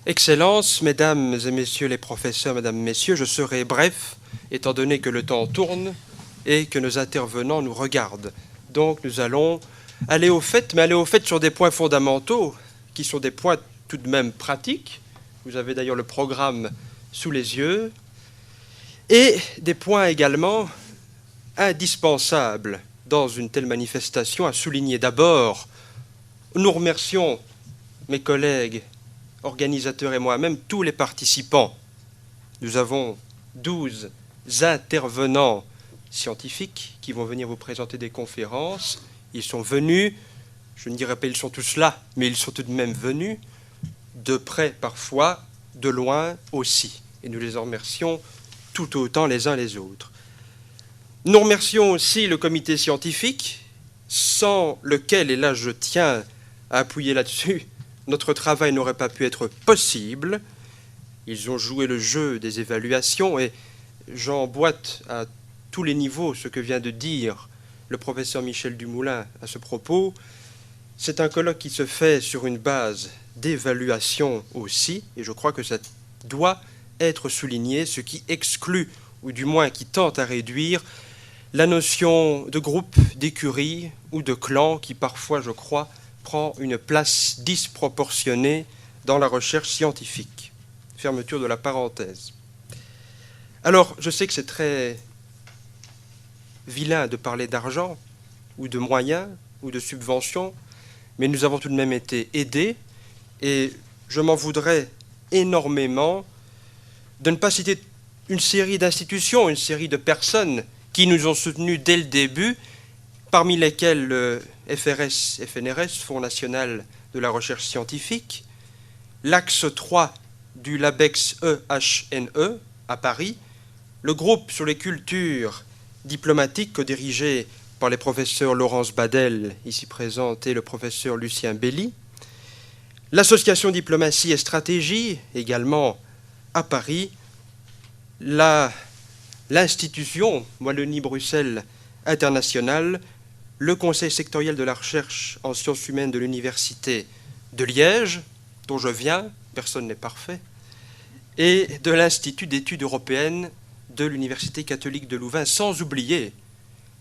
Excellences, Mesdames et Messieurs les professeurs, Mesdames, Messieurs, je serai bref, étant donné que le temps tourne et que nos intervenants nous regardent. Donc nous allons aller au fait, mais aller au fait sur des points fondamentaux, qui sont des points tout de même pratiques. Vous avez d'ailleurs le programme sous les yeux, et des points également indispensables dans une telle manifestation à souligner. D'abord, nous remercions mes collègues, organisateurs et moi-même, tous les participants. Nous avons 12 intervenants scientifiques qui vont venir vous présenter des conférences. Ils sont venus, je ne dirais pas ils sont tous là, mais ils sont tout de même venus, de près parfois, de loin aussi. Et nous les en remercions tout autant les uns les autres. Nous remercions aussi le comité scientifique, sans lequel, et là je tiens à appuyer là-dessus, notre travail n'aurait pas pu être possible. Ils ont joué le jeu des évaluations et j'emboîte à tous les niveaux ce que vient de dire le professeur Michel Dumoulin à ce propos. C'est un colloque qui se fait sur une base d'évaluation aussi, et je crois que ça doit être souligné, ce qui exclut, ou du moins qui tente à réduire, la notion de groupe, d'écurie ou de clan qui parfois, je crois, prend une place disproportionnée dans la recherche scientifique. Fermeture de la parenthèse. Alors, je sais que c'est très vilain de parler d'argent, ou de moyens, ou de subventions, mais nous avons tout de même été aidés, et je m'en voudrais énormément de ne pas citer une série d'institutions, une série de personnes qui nous ont soutenus dès le début, parmi lesquels le FNRS, Fonds national de la recherche scientifique, l'axe 3 du LABEX EHNE à Paris, le groupe sur les cultures diplomatiques co-dirigé par les professeurs Laurence Badel, ici présente, et le professeur Lucien Belli, l'association Diplomatie et Stratégie, également à Paris, l'institution Wallonie-Bruxelles internationale, le conseil sectoriel de la recherche en sciences humaines de l'université de Liège, dont je viens, personne n'est parfait, et de l'Institut d'études européennes de l'Université catholique de Louvain, sans oublier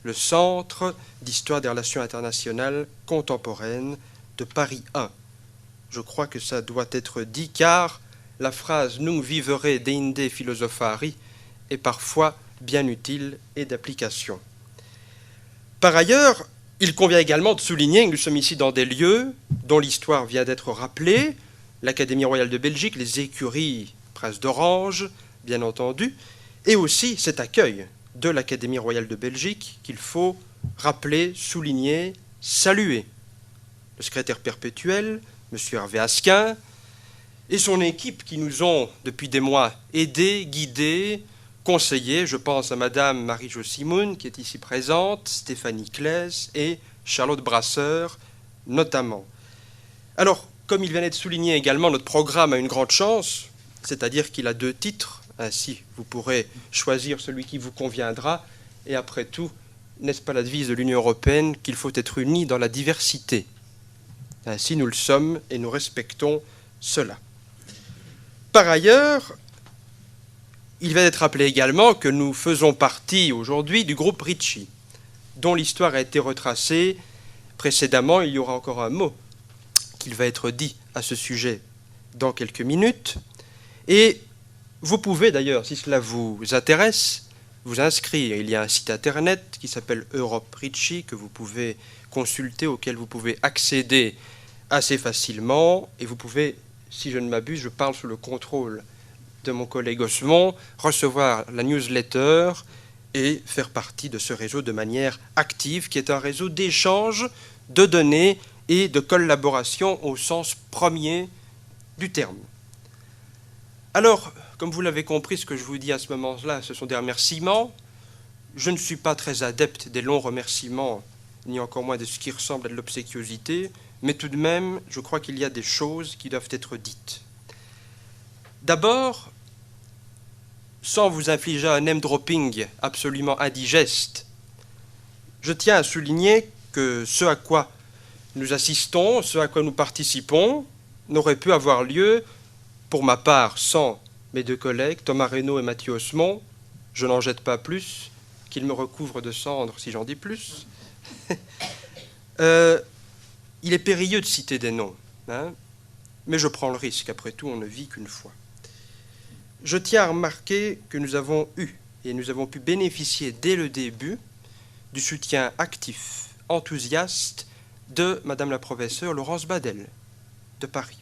le Centre d'histoire des relations internationales contemporaines de Paris 1. Je crois que ça doit être dit, car la phrase « Nunc vivere deinde philosophari » est parfois bien utile et d'application. Par ailleurs, il convient également de souligner que nous sommes ici dans des lieux dont l'histoire vient d'être rappelée, l'Académie royale de Belgique, les écuries Prince d'Orange, bien entendu, et aussi cet accueil de l'Académie royale de Belgique qu'il faut rappeler, souligner, saluer. Le secrétaire perpétuel, M. Hervé Asquin, et son équipe qui nous ont, depuis des mois, aidés, guidés, conseillers. Je pense à Madame Marie-Jo Simoun, qui est ici présente, Stéphanie Claes et Charlotte Brasseur, notamment. Alors, comme il vient d'être souligné également, notre programme a une grande chance, c'est-à-dire qu'il a 2 titres. Ainsi, vous pourrez choisir celui qui vous conviendra. Et après tout, n'est-ce pas la devise de l'Union européenne qu'il faut être unis dans la diversité? Ainsi, nous le sommes et nous respectons cela. Par ailleurs, il va être rappelé également que nous faisons partie aujourd'hui du groupe Ritchie, dont l'histoire a été retracée précédemment. Il y aura encore un mot qu'il va être dit à ce sujet dans quelques minutes. Et vous pouvez d'ailleurs, si cela vous intéresse, vous inscrire. Il y a un site internet qui s'appelle Europe Ritchie que vous pouvez consulter, auquel vous pouvez accéder assez facilement. Et vous pouvez, si je ne m'abuse, je parle sous le contrôle de mon collègue Osmond, recevoir la newsletter et faire partie de ce réseau de manière active, qui est un réseau d'échange de données et de collaboration au sens premier du terme. Alors, comme vous l'avez compris, ce que je vous dis à ce moment-là, ce sont des remerciements. Je ne suis pas très adepte des longs remerciements, ni encore moins de ce qui ressemble à de l'obséquiosité, mais tout de même, je crois qu'il y a des choses qui doivent être dites. D'abord, sans vous infliger un name-dropping absolument indigeste, je tiens à souligner que ce à quoi nous assistons, ce à quoi nous participons, n'aurait pu avoir lieu Pour ma part, sans mes deux collègues, Thomas Reynaud et Mathieu Osmond, je n'en jette pas plus, qu'ils me recouvrent de cendres si j'en dis plus. Il est périlleux de citer des noms, hein, mais je prends le risque, après tout, on ne vit qu'une fois. Je tiens à remarquer que nous avons eu et nous avons pu bénéficier dès le début du soutien actif, enthousiaste de Madame la professeure Laurence Badel de Paris,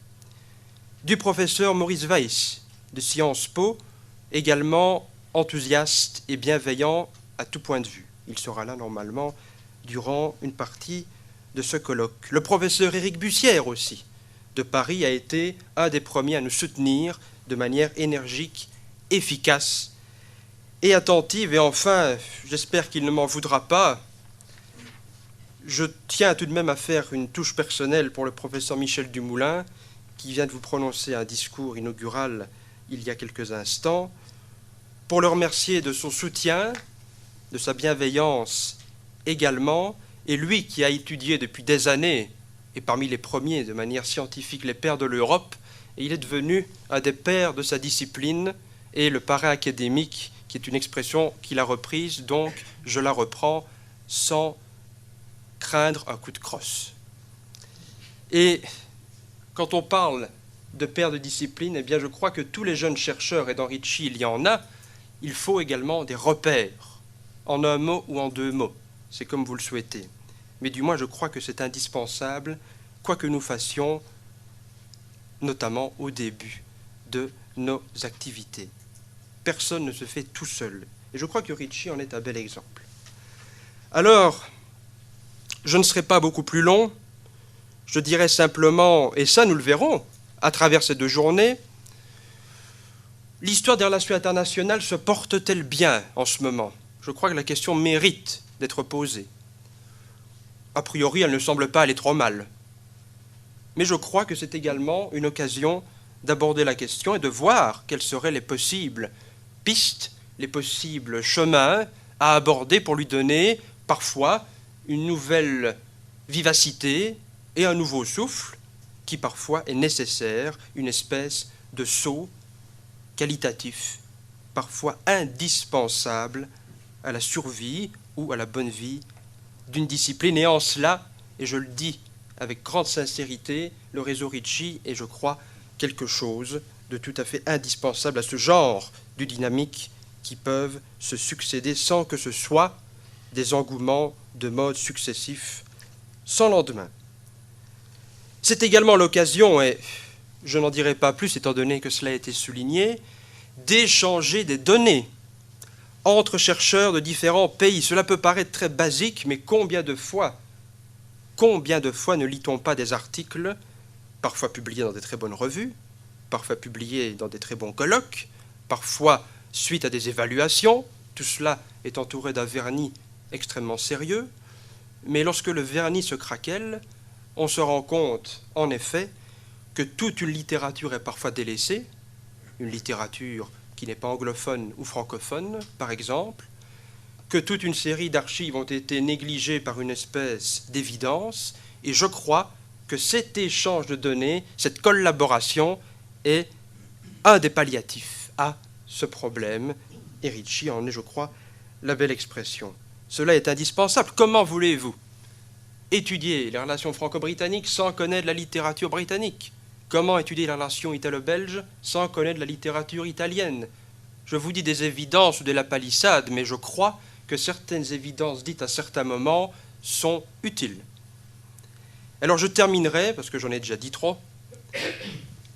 du professeur Maurice Weiss de Sciences Po, également enthousiaste et bienveillant à tout point de vue. Il sera là normalement durant une partie de ce colloque. Le professeur Éric Bussière aussi de Paris a été un des premiers à nous soutenir de manière énergique, efficace et attentive. Et enfin, j'espère qu'il ne m'en voudra pas, je tiens tout de même à faire une touche personnelle pour le professeur Michel Dumoulin, qui vient de vous prononcer un discours inaugural il y a quelques instants, pour le remercier de son soutien, de sa bienveillance également, et lui qui a étudié depuis des années, et parmi les premiers de manière scientifique, les pères de l'Europe, et il est devenu un des pères de sa discipline, et le parrain académique, qui est une expression qu'il a reprise, donc je la reprends sans craindre un coup de crosse. Et quand on parle de père de discipline, eh bien je crois que tous les jeunes chercheurs, et dans Ricci il y en a, il faut également des repères, en un mot ou en deux mots, c'est comme vous le souhaitez. Mais du moins je crois que c'est indispensable, quoi que nous fassions, notamment au début de nos activités. Personne ne se fait tout seul. Et je crois que Ricci en est un bel exemple. Alors, je ne serai pas beaucoup plus long. Je dirais simplement, et ça nous le verrons à travers ces 2 journées, l'histoire des relations internationales se porte-t-elle bien en ce moment? Je crois que la question mérite d'être posée. A priori, elle ne semble pas aller trop mal. Mais je crois que c'est également une occasion d'aborder la question et de voir quelles seraient les possibles pistes, les possibles chemins à aborder pour lui donner parfois une nouvelle vivacité et un nouveau souffle qui parfois est nécessaire, une espèce de saut qualitatif, parfois indispensable à la survie ou à la bonne vie d'une discipline. Et en cela, et je le dis avec grande sincérité, le réseau Ricci est, je crois, quelque chose de tout à fait indispensable à ce genre de dynamiques qui peuvent se succéder sans que ce soit des engouements de mode successifs sans lendemain. C'est également l'occasion, et je n'en dirai pas plus étant donné que cela a été souligné, d'échanger des données entre chercheurs de différents pays. Cela peut paraître très basique, mais combien de fois ne lit-on pas des articles, parfois publiés dans des très bonnes revues, parfois publiés dans des très bons colloques, parfois suite à des évaluations, tout cela est entouré d'un vernis extrêmement sérieux, mais lorsque le vernis se craquelle, on se rend compte, en effet, que toute une littérature est parfois délaissée, une littérature qui n'est pas anglophone ou francophone, par exemple, que toute une série d'archives ont été négligées par une espèce d'évidence, et je crois que cet échange de données, cette collaboration, est un des palliatifs à ce problème, et Ricci en est, je crois, la belle expression. Cela est indispensable. Comment voulez-vous étudier les relations franco-britanniques sans connaître la littérature britannique? Comment étudier les relations italo-belges sans connaître la littérature italienne? Je vous dis des évidences ou de la palissade, mais je crois que certaines évidences dites à certains moments sont utiles. Alors je terminerai, parce que j'en ai déjà dit trop,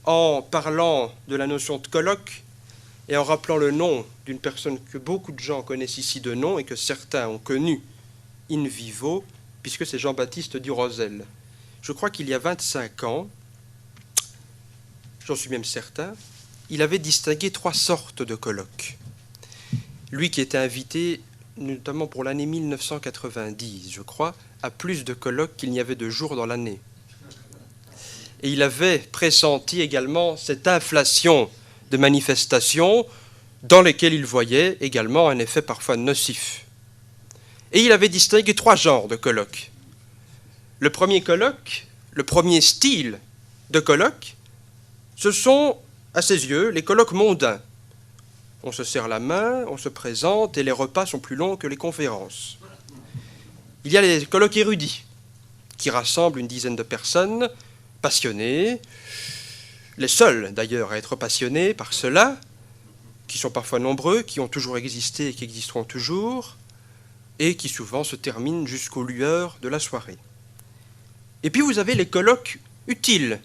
en parlant de la notion de colloque et en rappelant le nom d'une personne que beaucoup de gens connaissent ici de nom et que certains ont connu in vivo, puisque c'est Jean-Baptiste Durosel. Je crois qu'il y a 25 ans, j'en suis même certain, il avait distingué 3 sortes de colloques. Lui qui était invité, notamment pour l'année 1990, je crois, à plus de colloques qu'il n'y avait de jours dans l'année. Et il avait pressenti également cette inflation de manifestations dans lesquelles il voyait également un effet parfois nocif. Et il avait distingué 3 genres de colloques. Le premier colloque, le premier style de colloque, ce sont à ses yeux, les colloques mondains. On se serre la main, on se présente, et les repas sont plus longs que les conférences. Il y a les colloques érudits, qui rassemblent une dizaine de personnes, passionnées, les seuls d'ailleurs à être passionnés par cela, qui sont parfois nombreux, qui ont toujours existé et qui existeront toujours, et qui souvent se terminent jusqu'aux lueurs de la soirée. Et puis vous avez les colloques utiles,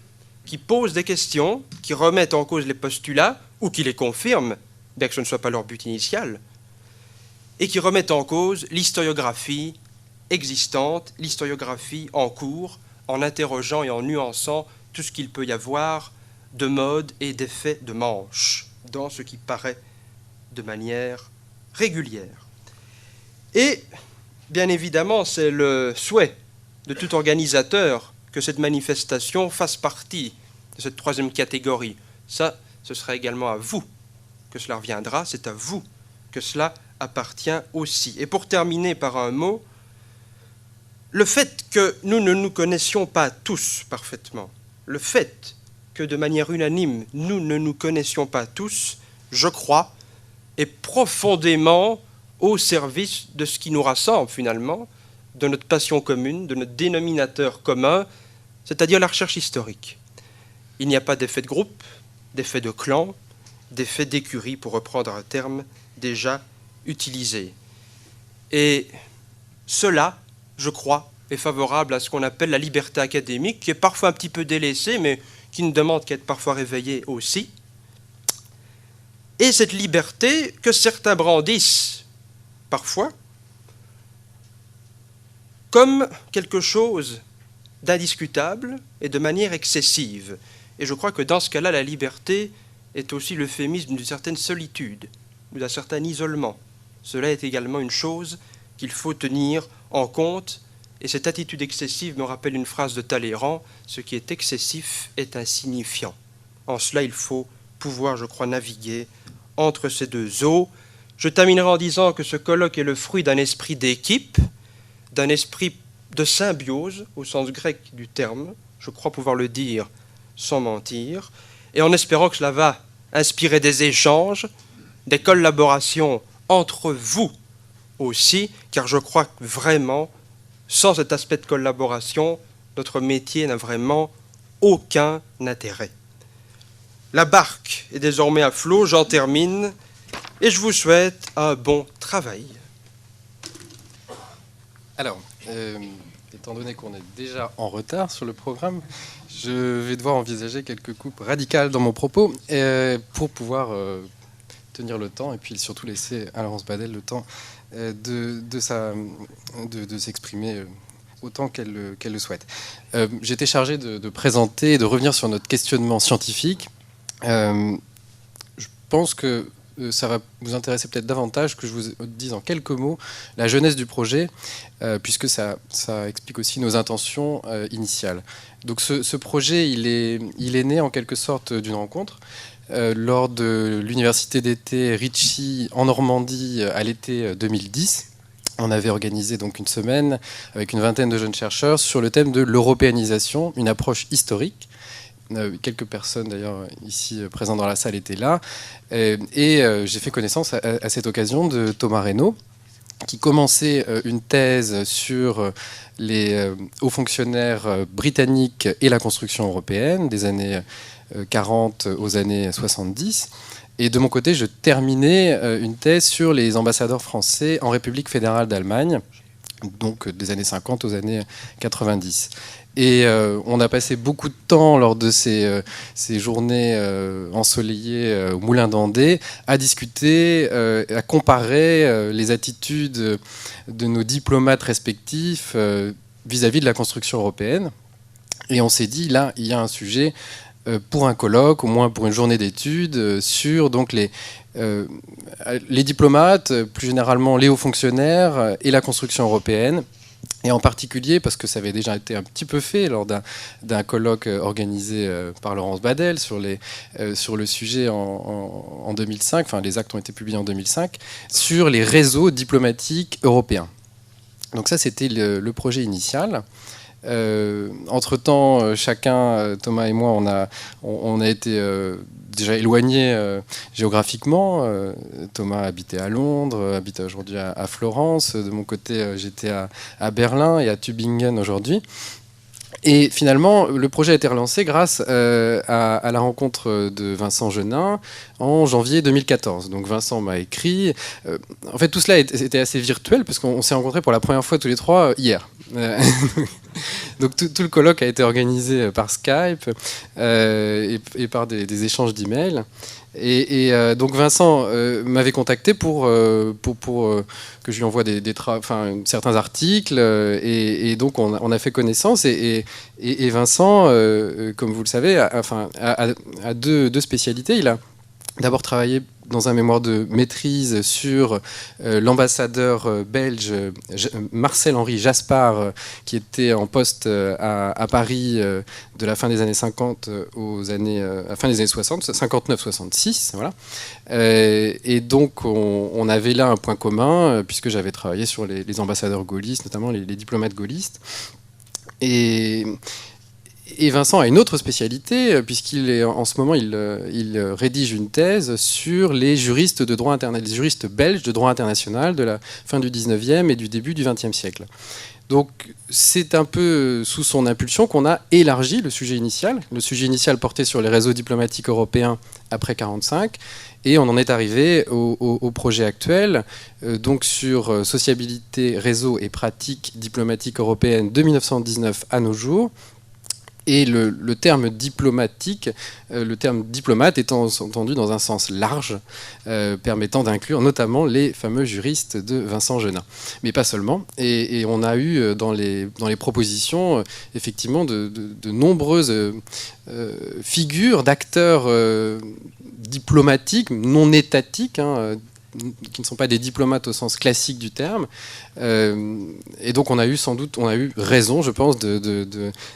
qui posent des questions, qui remettent en cause les postulats, ou qui les confirment, bien que ce ne soit pas leur but initial, et qui remettent en cause l'historiographie existante, l'historiographie en cours, en interrogeant et en nuançant tout ce qu'il peut y avoir de mode et d'effet de manche dans ce qui paraît de manière régulière. Et, bien évidemment, c'est le souhait de tout organisateur que cette manifestation fasse partie de cette troisième catégorie. Ça, ce sera également à vous que cela reviendra, c'est à vous que cela appartient aussi. Et pour terminer par un mot, le fait que nous ne nous connaissions pas tous parfaitement, le fait que de manière unanime, nous ne nous connaissions pas tous, je crois, est profondément au service de ce qui nous rassemble finalement, de notre passion commune, de notre dénominateur commun, c'est-à-dire la recherche historique. Il n'y a pas d'effet de groupe, d'effet de clan, d'effet d'écurie, pour reprendre un terme déjà utilisé. Et cela, je crois, est favorable à ce qu'on appelle la liberté académique, qui est parfois un petit peu délaissée, mais qui ne demande qu'à être parfois réveillée aussi. Et cette liberté que certains brandissent parfois comme quelque chose d'indiscutable et de manière excessive. Et je crois que dans ce cas-là, la liberté est aussi l'euphémisme d'une certaine solitude, ou d'un certain isolement. Cela est également une chose qu'il faut tenir en compte, et cette attitude excessive me rappelle une phrase de Talleyrand, ce qui est excessif est insignifiant. En cela, il faut pouvoir, je crois, naviguer entre ces deux eaux. Je terminerai en disant que ce colloque est le fruit d'un esprit d'équipe, d'un esprit de symbiose, au sens grec du terme, je crois pouvoir le dire sans mentir, et en espérant que cela va inspirer des échanges, des collaborations entre vous aussi, car je crois que vraiment, sans cet aspect de collaboration, notre métier n'a vraiment aucun intérêt. La barque est désormais à flot, j'en termine, et je vous souhaite un bon travail. Alors, étant donné qu'on est déjà en retard sur le programme, je vais devoir envisager quelques coupes radicales dans mon propos pour pouvoir tenir le temps et puis surtout laisser à Laurence Badel le temps de s'exprimer autant qu'elle le souhaite. J'étais chargé de présenter et de revenir sur notre questionnement scientifique. Je pense que ça va vous intéresser peut-être davantage que je vous dise en quelques mots la genèse du projet, puisque ça explique aussi nos intentions initiales. Donc ce projet, il est né en quelque sorte d'une rencontre lors de l'université d'été Ricci en Normandie à l'été 2010. On avait organisé donc une semaine avec une vingtaine de jeunes chercheurs sur le thème de l'européanisation, une approche historique. Quelques personnes d'ailleurs ici présentes dans la salle étaient là. Et j'ai fait connaissance à cette occasion de Thomas Reynaud, qui commençait une thèse sur les hauts fonctionnaires britanniques et la construction européenne des années 40 aux années 70. Et de mon côté, je terminais une thèse sur les ambassadeurs français en République fédérale d'Allemagne, donc des années 50 aux années 90. Et on a passé beaucoup de temps lors de ces journées ensoleillées au Moulin d'Andé à discuter, à comparer les attitudes de nos diplomates respectifs vis-à-vis de la construction européenne. Et on s'est dit, là, il y a un sujet pour un colloque, au moins pour une journée d'études, sur donc les diplomates, plus généralement les hauts fonctionnaires et la construction européenne. Et en particulier, parce que ça avait déjà été un petit peu fait lors d'un colloque organisé par Laurence Badel sur le sujet en 2005, enfin les actes ont été publiés en 2005, sur les réseaux diplomatiques européens. Donc ça, c'était le projet initial. Entre-temps, chacun, Thomas et moi, on a été déjà éloignés géographiquement. Thomas habitait à Londres, habite aujourd'hui à Florence. De mon côté, j'étais à Berlin et à Tübingen aujourd'hui. Et finalement, le projet a été relancé grâce à la rencontre de Vincent Genin en janvier 2014. Donc Vincent m'a écrit. En fait, tout cela était assez virtuel parce qu'on s'est rencontrés pour la première fois tous les trois hier. Donc tout le colloque a été organisé par Skype et par des échanges d'emails. Et donc Vincent m'avait contacté pour que je lui envoie certains articles et donc on a fait connaissance et Vincent, comme vous le savez, a deux spécialités. Il a d'abord travaillé dans un mémoire de maîtrise sur l'ambassadeur belge Marcel-Henri Jaspard, qui était en poste à Paris de la fin des années 50 à la fin des années 60, 59-66. Voilà. Et donc on avait là un point commun, puisque j'avais travaillé sur les ambassadeurs gaullistes, notamment les diplomates gaullistes. Et Vincent a une autre spécialité, en ce moment, il rédige une thèse sur les juristes de droit international, les juristes belges de droit international de la fin du 19e et du début du 20e siècle. Donc c'est un peu sous son impulsion qu'on a élargi le sujet initial. Le sujet initial portait sur les réseaux diplomatiques européens après 1945, et on en est arrivé au projet actuel, donc sur sociabilité, réseau et pratiques diplomatiques européennes de 1919 à nos jours. Et le terme diplomatique, le terme diplomate étant entendu dans un sens large, permettant d'inclure notamment les fameux juristes de Vincent Genin. Mais pas seulement. Et on a eu dans les propositions, effectivement, de nombreuses figures d'acteurs diplomatiques, non étatiques, qui ne sont pas des diplomates au sens classique du terme. Et donc on a eu raison, je pense,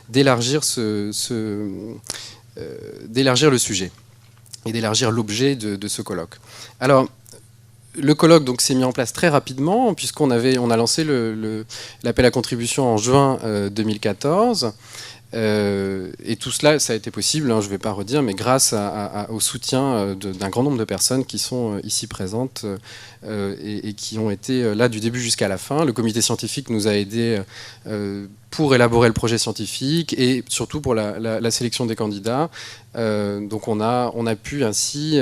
d'élargir d'élargir le sujet et d'élargir l'objet de ce colloque. Alors, le colloque donc s'est mis en place très rapidement, puisqu'on a lancé l'appel à contribution en juin 2014. Et tout cela, ça a été possible, je ne vais pas redire, mais grâce au soutien d'un grand nombre de personnes qui sont ici présentes et qui ont été là du début jusqu'à la fin. Le comité scientifique nous a aidés pour élaborer le projet scientifique et surtout pour la sélection des candidats. Donc on a pu ainsi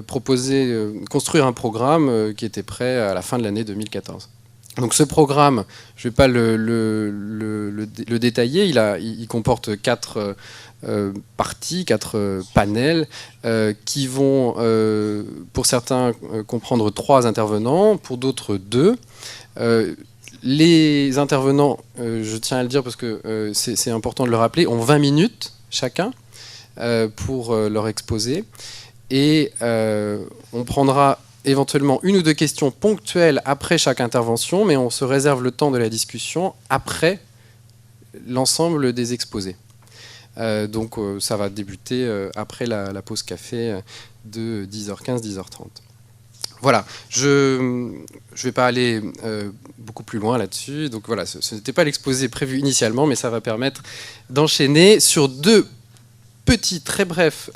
construire un programme qui était prêt à la fin de l'année 2014. Donc ce programme, je ne vais pas le détailler, il comporte 4 parties, 4 panels qui vont, pour certains, comprendre 3 intervenants, pour d'autres 2. Les intervenants, je tiens à le dire parce que c'est important de le rappeler, ont 20 minutes chacun pour leur exposer. Et on prendra éventuellement 1 ou 2 questions ponctuelles après chaque intervention, mais on se réserve le temps de la discussion après l'ensemble des exposés. Donc ça va débuter après la pause café de 10h15, 10h30. Voilà, je ne vais pas aller beaucoup plus loin là-dessus. Donc voilà, ce n'était pas l'exposé prévu initialement, mais ça va permettre d'enchaîner sur 2 petits, très brefs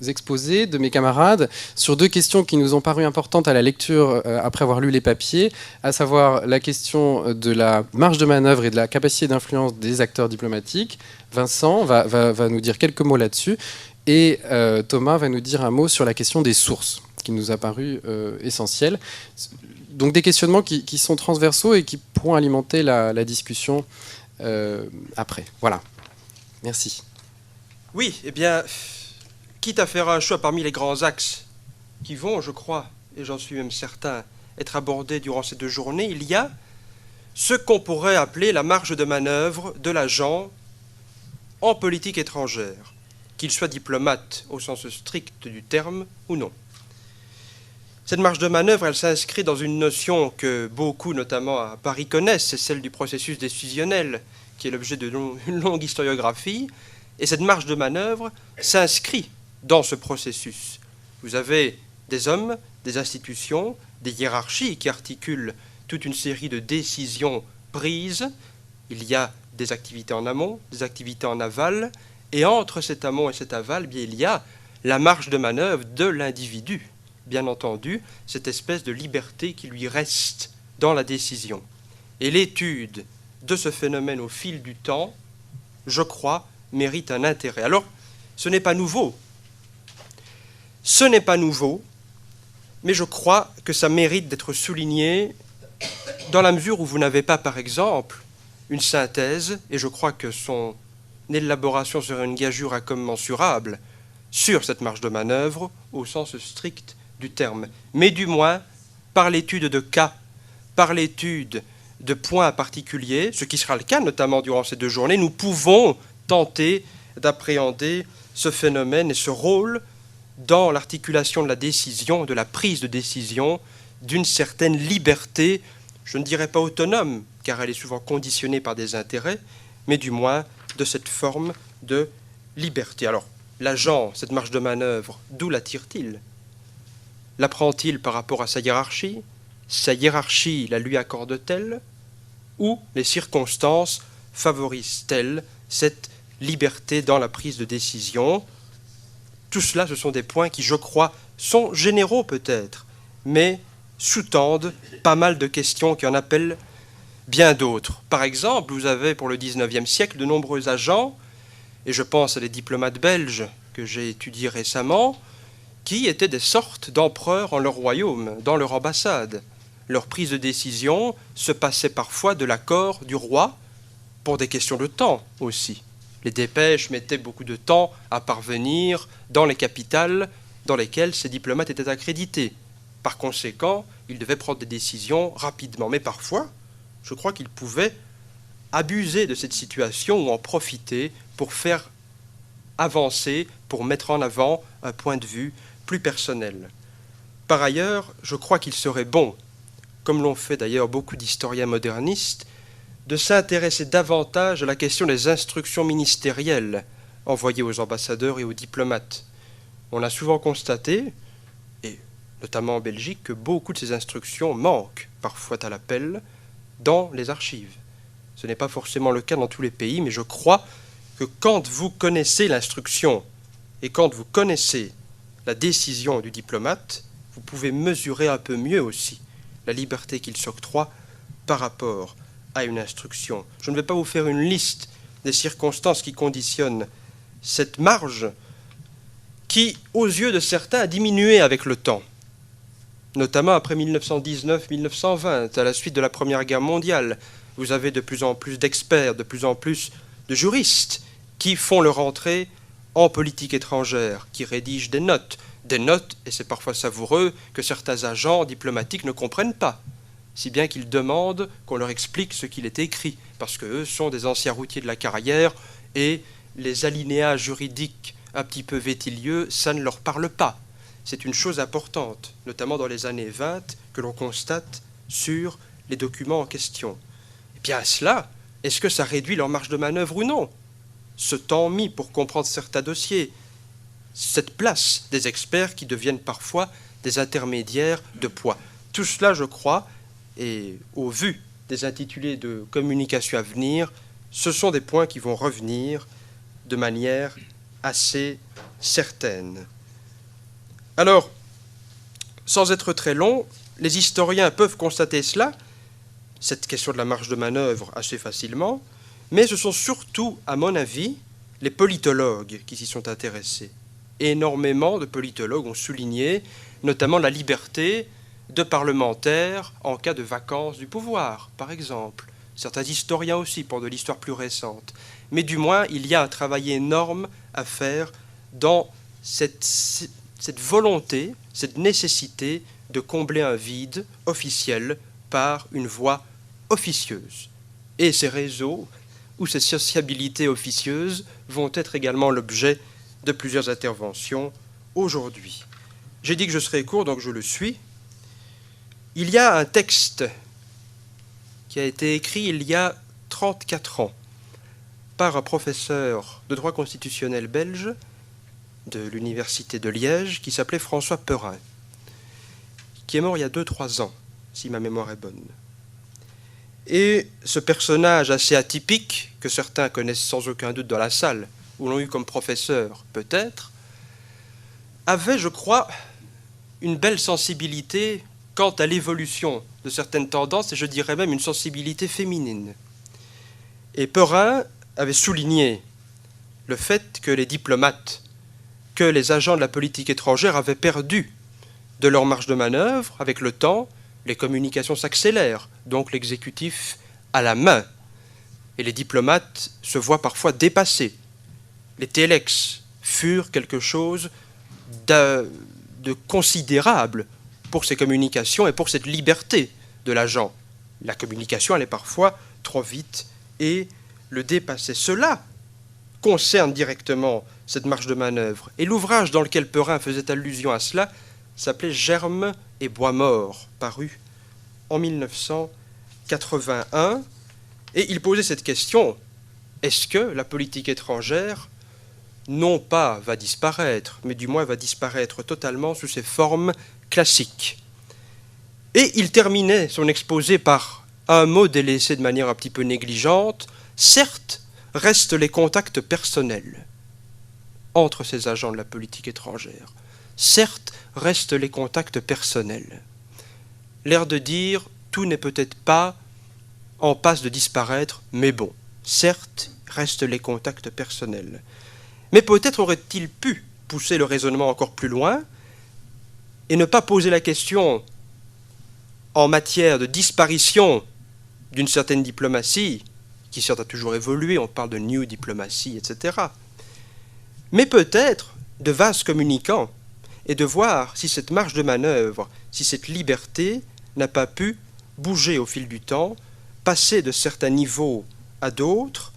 exposés de mes camarades sur 2 questions qui nous ont paru importantes à la lecture après avoir lu les papiers, à savoir la question de la marge de manœuvre et de la capacité d'influence des acteurs diplomatiques. Vincent va nous dire quelques mots là-dessus, et Thomas va nous dire un mot sur la question des sources, qui nous a paru essentielle. Donc des questionnements qui sont transversaux et qui pourront alimenter la discussion après. Voilà. Merci. Oui, eh bien, quitte à faire un choix parmi les grands axes qui vont, je crois, et j'en suis même certain, être abordés durant ces 2 journées, il y a ce qu'on pourrait appeler la marge de manœuvre de l'agent en politique étrangère, qu'il soit diplomate au sens strict du terme ou non. Cette marge de manœuvre, elle s'inscrit dans une notion que beaucoup, notamment à Paris, connaissent, c'est celle du processus décisionnel, qui est l'objet d'une longue historiographie. Et cette marge de manœuvre s'inscrit dans ce processus. Vous avez des hommes, des institutions, des hiérarchies qui articulent toute une série de décisions prises. Il y a des activités en amont, des activités en aval, et entre cet amont et cet aval, bien, il y a la marge de manœuvre de l'individu, bien entendu, cette espèce de liberté qui lui reste dans la décision. Et l'étude de ce phénomène au fil du temps, je crois, mérite un intérêt. Alors, ce n'est pas nouveau. Ce n'est pas nouveau, mais je crois que ça mérite d'être souligné dans la mesure où vous n'avez pas, par exemple, une synthèse, et je crois que son élaboration serait une gageure incommensurable sur cette marge de manœuvre au sens strict du terme, mais du moins par l'étude de cas, par l'étude de points particuliers, ce qui sera le cas notamment durant ces 2 journées, nous pouvons tenter d'appréhender ce phénomène et ce rôle dans l'articulation de la décision, de la prise de décision, d'une certaine liberté, je ne dirais pas autonome, car elle est souvent conditionnée par des intérêts, mais du moins de cette forme de liberté. Alors, l'agent, cette marge de manœuvre, d'où la tire-t-il? La prend-il par rapport à sa hiérarchie? Sa hiérarchie la lui accorde-t-elle? Ou les circonstances favorisent-elles cette liberté dans la prise de décision? Tout cela, ce sont des points qui, je crois, sont généraux peut-être, mais sous-tendent pas mal de questions qui en appellent bien d'autres. Par exemple, vous avez pour le XIXe siècle de nombreux agents, et je pense à des diplomates belges que j'ai étudiés récemment, qui étaient des sortes d'empereurs en leur royaume, dans leur ambassade. Leur prise de décision se passait parfois de l'accord du roi pour des questions de temps aussi. Les dépêches mettaient beaucoup de temps à parvenir dans les capitales dans lesquelles ces diplomates étaient accrédités. Par conséquent, ils devaient prendre des décisions rapidement. Mais parfois, je crois qu'ils pouvaient abuser de cette situation ou en profiter pour faire avancer, pour mettre en avant un point de vue plus personnel. Par ailleurs, je crois qu'il serait bon, comme l'ont fait d'ailleurs beaucoup d'historiens modernistes, de s'intéresser davantage à la question des instructions ministérielles envoyées aux ambassadeurs et aux diplomates. On a souvent constaté, et notamment en Belgique, que beaucoup de ces instructions manquent parfois à l'appel dans les archives. Ce n'est pas forcément le cas dans tous les pays, mais je crois que quand vous connaissez l'instruction et quand vous connaissez la décision du diplomate, vous pouvez mesurer un peu mieux aussi la liberté qu'il s'octroie par rapport à une instruction. Je ne vais pas vous faire une liste des circonstances qui conditionnent cette marge qui, aux yeux de certains, a diminué avec le temps, notamment après 1919-1920, à la suite de la Première Guerre mondiale. Vous avez de plus en plus d'experts, de plus en plus de juristes qui font leur entrée en politique étrangère, qui rédigent des notes, et c'est parfois savoureux, que certains agents diplomatiques ne comprennent pas, si bien qu'ils demandent qu'on leur explique ce qu'il est écrit, parce qu'eux sont des anciens routiers de la carrière, et les alinéas juridiques un petit peu vétilieux, ça ne leur parle pas. C'est une chose importante, notamment dans les années 20, que l'on constate sur les documents en question. Et bien à cela, est-ce que ça réduit leur marge de manœuvre ou non? Ce temps mis pour comprendre certains dossiers, cette place des experts qui deviennent parfois des intermédiaires de poids. Tout cela, je crois, et au vu des intitulés de communication à venir, ce sont des points qui vont revenir de manière assez certaine. Alors, sans être très long, les historiens peuvent constater cela, cette question de la marge de manœuvre assez facilement, mais ce sont surtout, à mon avis, les politologues qui s'y sont intéressés. Énormément de politologues ont souligné notamment la liberté de parlementaires en cas de vacance du pouvoir, par exemple. Certains historiens aussi, pour de l'histoire plus récente. Mais du moins, il y a un travail énorme à faire dans cette volonté, cette nécessité de combler un vide officiel par une voie officieuse. Et ces réseaux ou ces sociabilités officieuses vont être également l'objet de plusieurs interventions aujourd'hui. J'ai dit que je serais court, donc je le suis. Il y a un texte qui a été écrit il y a 34 ans par un professeur de droit constitutionnel belge de l'université de Liège qui s'appelait François Perrin, qui est mort il y a 2-3 ans, si ma mémoire est bonne. Et ce personnage assez atypique, que certains connaissent sans aucun doute dans la salle, ou l'ont eu comme professeur peut-être, avait, je crois, une belle sensibilité quant à l'évolution de certaines tendances, et je dirais même une sensibilité féminine. Et Perrin avait souligné le fait que les diplomates, que les agents de la politique étrangère avaient perdu de leur marge de manœuvre. Avec le temps, les communications s'accélèrent, donc l'exécutif a la main, et les diplomates se voient parfois dépassés. Les téléx furent quelque chose de considérable pour ces communications et pour cette liberté de l'agent. La communication allait parfois trop vite et le dépassait. Cela concerne directement cette marge de manœuvre. Et l'ouvrage dans lequel Perrin faisait allusion à cela s'appelait « Germes et bois morts », paru en 1981. Et il posait cette question, est-ce que la politique étrangère, non pas va disparaître, mais du moins va disparaître totalement sous ses formes classiques? Et il terminait son exposé par un mot délaissé de manière un petit peu négligente. Certes, restent les contacts personnels entre ces agents de la politique étrangère. Certes, restent les contacts personnels. L'air de dire, tout n'est peut-être pas en passe de disparaître, mais bon, certes, restent les contacts personnels. Mais peut-être aurait-il pu pousser le raisonnement encore plus loin et ne pas poser la question en matière de disparition d'une certaine diplomatie, qui certes a toujours évolué, on parle de new diplomatie, etc. Mais peut-être de vases communicants, et de voir si cette marge de manœuvre, si cette liberté n'a pas pu bouger au fil du temps, passer de certains niveaux à d'autres,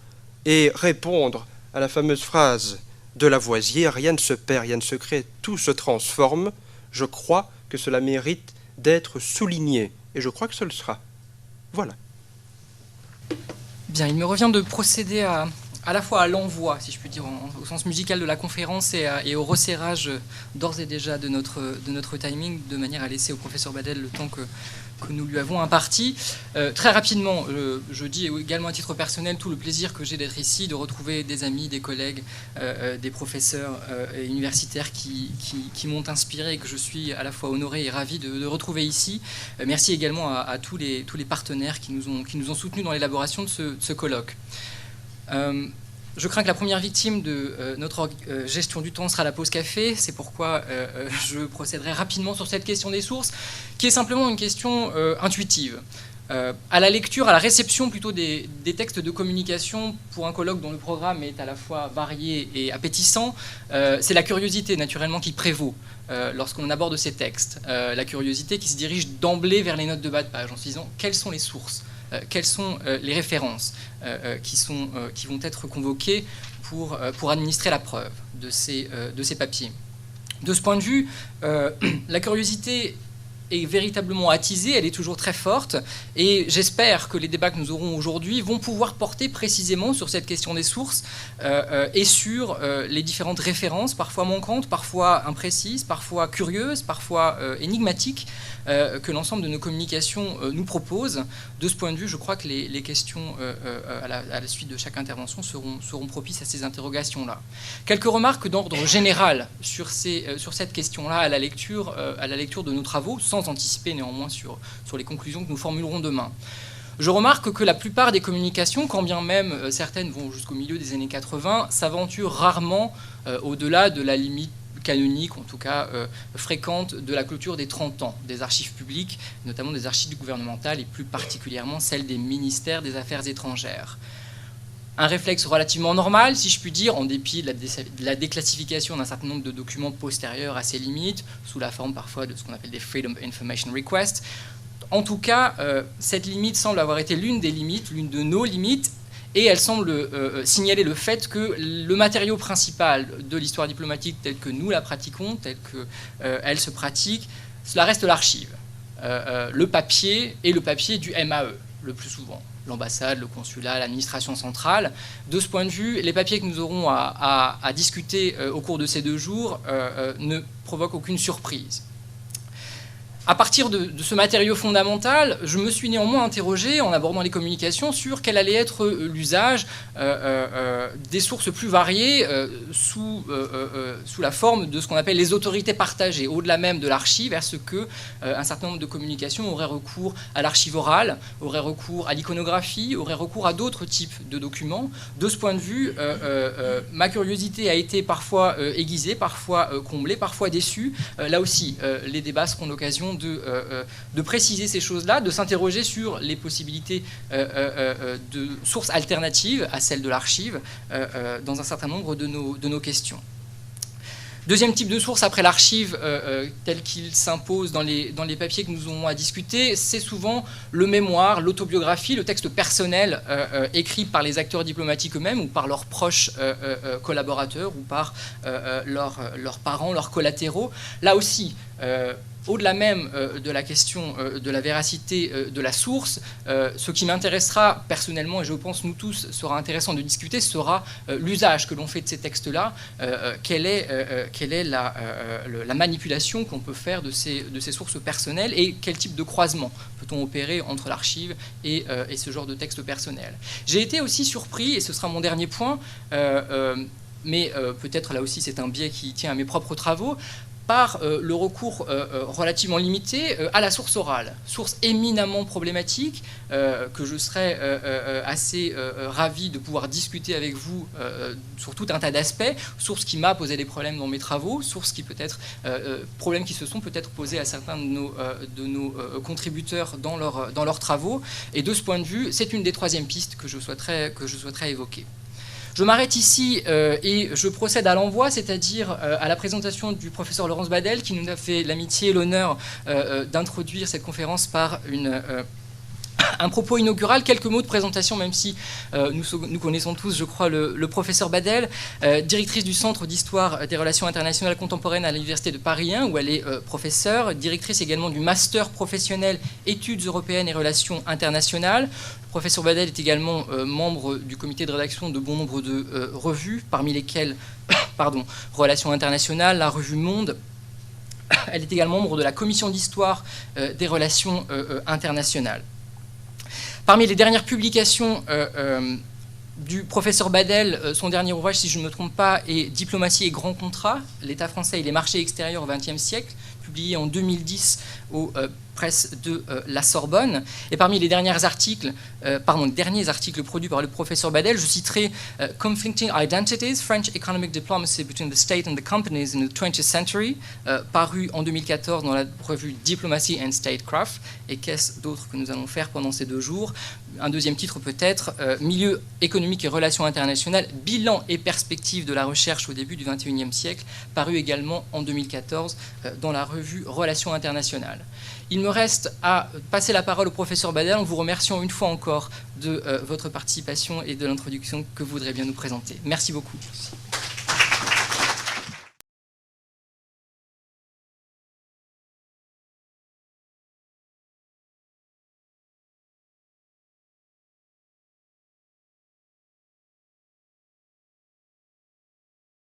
et répondre à la fameuse phrase de Lavoisier, rien ne se perd, rien ne se crée, tout se transforme. Je crois que cela mérite d'être souligné, et je crois que ce le sera. Voilà. Bien, il me revient de procéder à la fois à l'envoi, si je puis dire, au sens musical de la conférence et au resserrage d'ores et déjà de notre timing, de manière à laisser au professeur Badel le temps que nous lui avons imparti. Très rapidement, je dis également à titre personnel tout le plaisir que j'ai d'être ici, de retrouver des amis, des collègues, des professeurs universitaires qui m'ont inspiré et que je suis à la fois honoré et ravi de retrouver ici. Merci également à tous les partenaires qui nous ont soutenus dans l'élaboration de ce colloque. Je crains que la première victime de notre gestion du temps sera la pause café. C'est pourquoi je procéderai rapidement sur cette question des sources, qui est simplement une question intuitive. À la lecture, à la réception plutôt des textes de communication pour un colloque dont le programme est à la fois varié et appétissant, c'est la curiosité naturellement qui prévaut lorsqu'on aborde ces textes. La curiosité qui se dirige d'emblée vers les notes de bas de page en se disant quelles sont les sources, quelles sont les références qui vont être convoquées pour administrer la preuve de ces papiers. De ce point de vue, la curiosité est véritablement attisée, elle est toujours très forte, et j'espère que les débats que nous aurons aujourd'hui vont pouvoir porter précisément sur cette question des sources et sur les différentes références, parfois manquantes, parfois imprécises, parfois curieuses, parfois énigmatiques, que l'ensemble de nos communications nous propose. De ce point de vue, je crois que les questions à la suite de chaque intervention seront propices à ces interrogations-là. Quelques remarques d'ordre général sur cette question-là à la lecture de nos travaux, sans anticiper néanmoins sur les conclusions que nous formulerons demain. Je remarque que la plupart des communications, quand bien même certaines vont jusqu'au milieu des années 80, s'aventurent rarement au-delà de la limite canonique, en tout cas fréquente, de la clôture des 30 ans des archives publiques, notamment des archives gouvernementales et plus particulièrement celles des ministères des Affaires étrangères. Un réflexe relativement normal, si je puis dire, en dépit de la déclassification d'un certain nombre de documents postérieurs à ces limites, sous la forme parfois de ce qu'on appelle des Freedom of Information Requests. En tout cas, cette limite semble avoir été l'une de nos limites, et elle semble signaler le fait que le matériau principal de l'histoire diplomatique telle que nous la pratiquons, telle qu'elle se pratique, cela reste l'archive. Le papier et le papier du MAE, le plus souvent. L'ambassade, le consulat, l'administration centrale. De ce point de vue, les papiers que nous aurons à discuter au cours de ces 2 jours ne provoquent aucune surprise. À partir de ce matériau fondamental, je me suis néanmoins interrogé, en abordant les communications, sur quel allait être l'usage des sources plus variées sous la forme de ce qu'on appelle les autorités partagées, au-delà même de l'archive, vers ce que un certain nombre de communications auraient recours à l'archive orale, auraient recours à l'iconographie, auraient recours à d'autres types de documents. De ce point de vue, ma curiosité a été parfois aiguisée, parfois comblée, parfois déçue. Là aussi, les débats seront l'occasion de préciser ces choses-là, de s'interroger sur les possibilités de sources alternatives à celles de l'archive dans un certain nombre de nos questions. Deuxième type de source après l'archive tel qu'il s'impose dans les papiers que nous aurons à discuter, c'est souvent le mémoire, l'autobiographie, le texte personnel écrit par les acteurs diplomatiques eux-mêmes ou par leurs proches collaborateurs ou par leurs parents, leurs collatéraux. Là aussi, au-delà même de la question de la véracité de la source, ce qui m'intéressera personnellement, et je pense nous tous sera intéressant de discuter, sera l'usage que l'on fait de ces textes-là, quelle est la manipulation qu'on peut faire de ces sources personnelles et quel type de croisement peut-on opérer entre l'archive et ce genre de texte personnel. J'ai été aussi surpris, et ce sera mon dernier point, mais peut-être là aussi c'est un biais qui tient à mes propres travaux, par le recours relativement limité à la source orale, source éminemment problématique que je serais assez ravi de pouvoir discuter avec vous sur tout un tas d'aspects, source qui m'a posé des problèmes dans mes travaux, source qui peut-être problèmes qui se sont peut-être posés à certains de nos contributeurs dans leurs travaux, et de ce point de vue, c'est une des troisièmes pistes que je souhaiterais évoquer. Je m'arrête ici et je procède à l'envoi, c'est-à-dire à la présentation du professeur Laurence Badel, qui nous a fait l'amitié et l'honneur d'introduire cette conférence par un propos inaugural. Quelques mots de présentation, même si nous connaissons tous, je crois, le professeur Badel, directrice du Centre d'Histoire des Relations Internationales Contemporaines à l'Université de Paris 1, où elle est professeure, directrice également du Master professionnel Études européennes et Relations internationales. Le professeur Badel est également membre du comité de rédaction de bon nombre de revues, parmi lesquelles Relations internationales, la revue Monde. Elle est également membre de la commission d'histoire des relations internationales. Parmi les dernières publications du professeur Badel, son dernier ouvrage, si je ne me trompe pas, est Diplomatie et grands contrats, l'État français et les marchés extérieurs au XXe siècle, publié en 2010 aux presses de la Sorbonne. Et parmi les derniers articles produits par le professeur Badel, je citerai Conflicting Identities, French Economic Diplomacy Between the State and the Companies in the 20th Century, paru en 2014 dans la revue Diplomacy and Statecraft. Et qu'est-ce d'autre que nous allons faire pendant ces 2 jours? Un deuxième titre peut-être, Milieu économique et relations internationales, bilan et perspectives de la recherche au début du XXIe siècle, paru également en 2014 dans la revue Relations internationales. Il me reste à passer la parole au professeur Badel en vous remerciant une fois encore de votre participation et de l'introduction que vous voudrez bien nous présenter. Merci beaucoup.